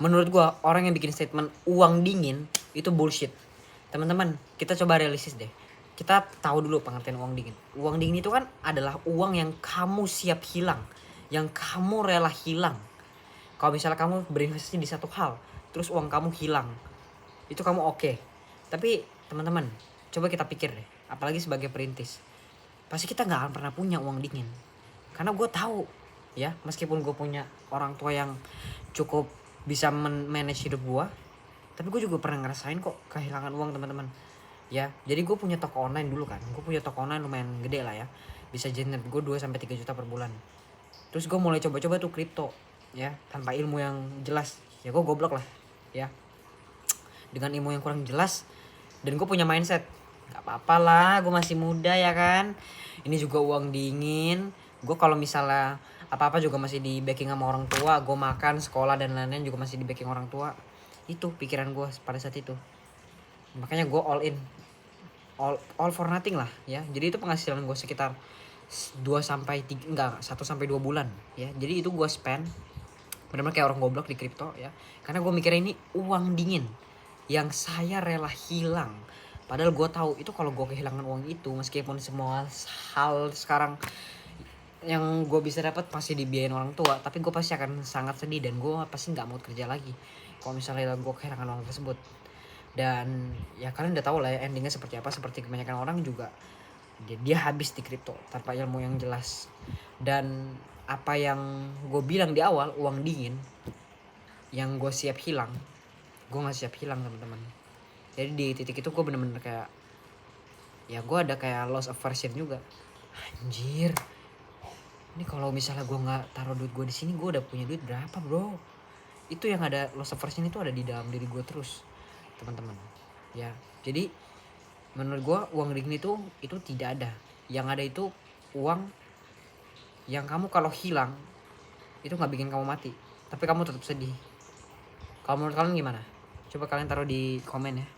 Menurut gue orang yang bikin statement uang dingin itu bullshit. Teman-teman, kita coba realistis deh. Kita tahu dulu pengertian uang dingin. Uang dingin itu kan adalah uang yang kamu siap hilang, yang kamu rela hilang. Kalau misalnya kamu berinvestasi di satu hal, terus uang kamu hilang, itu kamu oke. Tapi teman-teman, coba kita pikir deh, apalagi sebagai perintis, pasti kita nggak akan pernah punya uang dingin. Karena gue tahu, ya, meskipun gue punya orang tua yang cukup bisa manage hidup gue, tapi gue juga pernah ngerasain kok kehilangan uang, teman-teman. Ya, jadi gue punya toko online dulu kan. Gue punya toko online lumayan gede lah ya. Bisa generate gue 2-3 juta per bulan. Terus gue mulai coba-coba tuh kripto, ya, tanpa ilmu yang jelas. Ya gue goblok lah, ya. Dengan ilmu yang kurang jelas, dan gue punya mindset, nggak apa-apa lah, gue masih muda ya kan. Ini juga uang dingin. Gue kalau misalnya apa-apa juga masih di backing sama orang tua. Gue makan, sekolah dan lain-lain juga masih di backing orang tua. Itu pikiran gue pada saat itu. Makanya gue all in, all for nothing lah ya. Jadi itu penghasilan gue sekitar 2-3, enggak, 1-2 bulan ya. Jadi itu gue spend benar-benar kayak orang goblok di kripto ya. Karena gue mikirnya ini uang dingin yang saya rela hilang. Padahal gue tahu itu kalau gue kehilangan uang itu, meskipun semua hal sekarang yang gue bisa dapat pasti dibiayain orang tua, tapi gue pasti akan sangat sedih dan gue pasti nggak mau kerja lagi kalau misalnya gue kehilangan uang tersebut. Dan ya kalian udah tahu lah ya endingnya seperti apa. Seperti kebanyakan orang juga, dia habis di kripto tanpa ilmu yang jelas. Dan apa yang gue bilang di awal, uang dingin yang gue siap hilang, gue nggak siap hilang, teman-teman. Jadi di titik itu gue bener-bener kayak, ya gue ada kayak loss aversion juga. Anjir, ini kalau misalnya gue nggak taruh duit gue di sini, gue udah punya duit berapa, bro? Itu yang ada loss aversion itu ada di dalam diri gue terus, teman-teman. Ya, jadi menurut gue uang dingin itu tidak ada. Yang ada itu uang yang kamu kalau hilang itu nggak bikin kamu mati, tapi kamu tetap sedih. Kalau menurut kalian gimana? Coba kalian taruh di komen ya.